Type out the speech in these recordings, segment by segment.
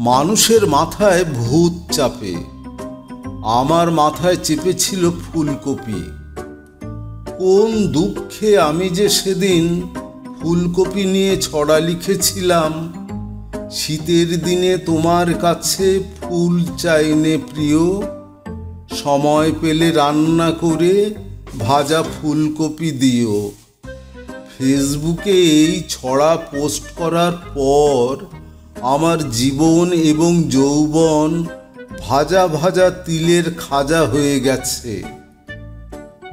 মানুষের মাথায় ভূত চাপে। আমার মাথায় চেপেছিল ফুলকপি। কোন দুঃখে আমি যে সেদিন ফুলকপি নিয়ে ছড়া লিখেছিলাম, শীতের দিনে তোমার কাছে ফুল চাইনে প্রিয়, সময় পেলে রান্না করে ভাজা ফুলকপি দিও। ফেসবুকে এই ছড়া পোস্ট করার পর আমার জীবন এবং যৌবন ভাজা ভাজা তিলের খাজা হয়ে গেছে।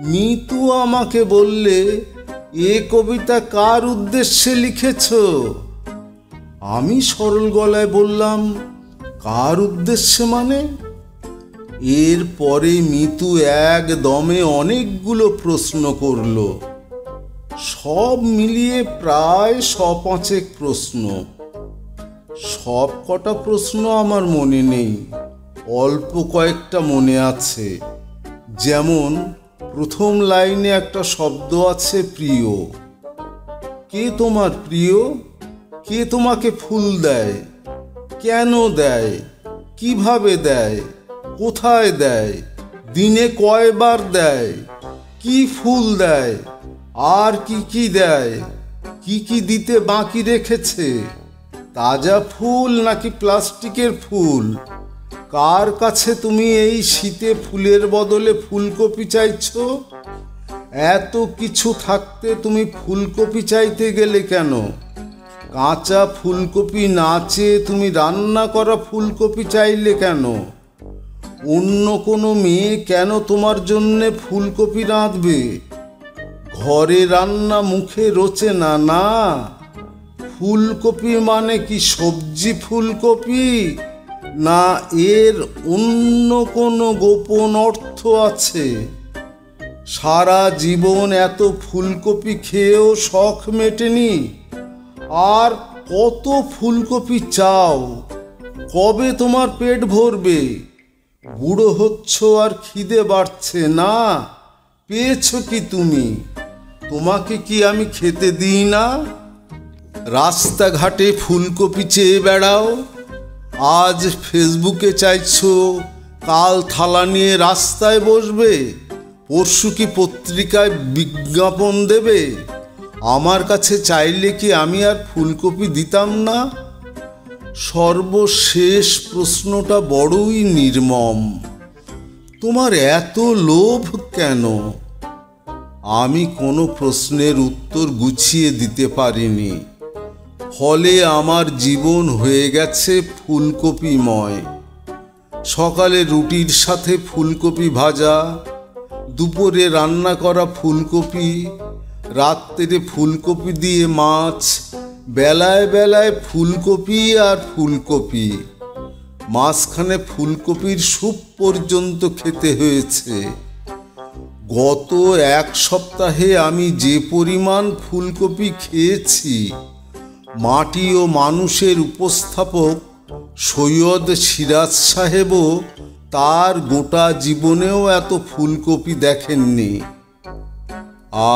মিতু আমাকে বললে, এ কবিতা কার উদ্দেশ্যে লিখেছ? আমি সরল গলায় বললাম, কার উদ্দেশ্যে মানে? এরপরে মিতু একদমে অনেকগুলো প্রশ্ন করল, সব মিলিয়ে প্রায় ৫০ প্রশ্ন। সব কটা প্রশ্ন আমার মনে নেই, অল্প কয়েকটা মনে আছে। যেমন প্রথম লাইনে একটা শব্দ আছে প্রিয়। কে তোমার প্রিয়? কে তোমাকে ফুল দেয়? কেন দেয়? কিভাবে দেয়? কোথায় দেয়? দিনে কয়বার দেয়? কি ফুল দেয়? আর কি কি দেয়? কি কি দিতে বাকি রেখেছে? তাজা ফুল নাকি প্লাস্টিকের ফুল? কার কাছে তুমি এই শীতে ফুলের বদলে ফুলকপি চাইছো? এত কিছু থাকতে তুমি ফুলকপি চাইতে গেলে কেন? কাঁচা ফুলকপি না চেয়ে তুমি রান্না করা ফুলকপি চাইলে কেন? অন্য কোনো মেয়ে কেন তোমার জন্যে ফুলকপি রাঁধবে? ঘরে রান্না মুখে রোচে না, না? ফুলকপি মানে কি সবজি ফুলকপি, না এর অন্য কোনো গোপন অর্থ আছে? সারা জীবন এত ফুলকপি খেয়েও শখ মেটেনি, আর কত ফুলকপি চাও? কবে তোমার পেট ভরবে? বুড়ো হচ্ছ আর খিদে বাড়ছে না? পেয়েছো কি তুমি? তোমাকে কি আমি খেতে দিই না? রাস্তাঘাটে ফুলকপি চেয়ে বেড়াও, আজ ফেসবুকে চাইছো, কাল থালা নিয়ে রাস্তায় বসবে, পরশু কি পত্রিকায় বিজ্ঞাপন দেবে? আমার কাছে চাইলে কি আমি আর ফুলকপি দিতাম না? সর্বশেষ প্রশ্নটা বড়ই নির্মম। তোমার এত লোভ কেন? আমি কোনো প্রশ্নের উত্তর গুছিয়ে দিতে পারিনি, ফলে আমার জীবন হয়ে গেছে ফুলকপিময়। সকালে রুটির সাথে ফুলকপি ভাজা, দুপুরে রান্না করা ফুলকপি, রাত্রে ফুলকপি দিয়ে মাছ, বেলায় বেলায় ফুলকপি আর ফুলকপি, মাঝখানে ফুলকপির স্যুপ পর্যন্ত খেতে হয়েছে। গত এক সপ্তাহে আমি যে পরিমাণ ফুলকপি খেয়েছি, মাটি ও মানুষের উপস্থাপক সৈয়দ সিরাজ সাহেবও তার গোটা জীবনেও এত ফুলকপি দেখেননি।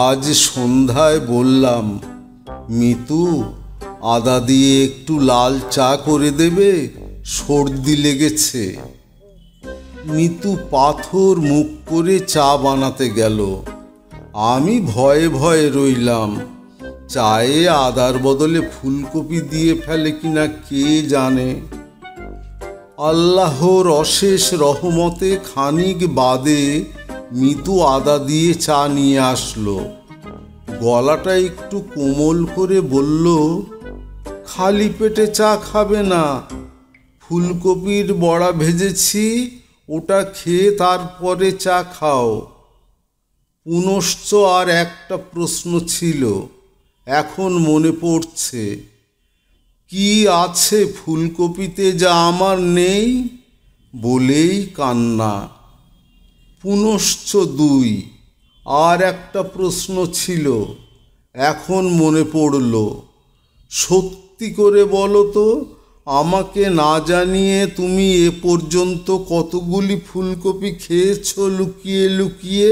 আজ সন্ধ্যায় বললাম, মিতু, আদা দিয়ে একটু লাল চা করে দেবে, সর্দি লেগেছে। মিতু পাথর মুখ করে চা বানাতে গেল। আমি ভয়ে ভয়ে রইলাম, চায়ে আদার বদলে ফুলকপি দিয়ে ফেলে কিনা কে জানে। আল্লাহর অশেষ রহমতে খানিক বাদে মিতু আদা দিয়ে চা নিয়ে আসলো। গলাটা একটু কোমল করে বলল, খালি পেটে চা খাবে না, ফুলকপির বড়া ভেজেছি, ওটা খেয়ে তারপরে চা খাও। পুনশ্চ আর একটা প্রশ্ন ছিল, এখন মনে পড়ছে। কি আছে ফুলকপিতে যা আমার নেই? বলেই কান্না। পুনশ্চ ২, আর একটা প্রশ্ন ছিল, এখন মনে পড়ল। সত্যি করে বলো তো, আমাকে না জানিয়ে তুমি এ পর্যন্ত কতগুলি ফুলকপি খেয়েছো লুকিয়ে লুকিয়ে?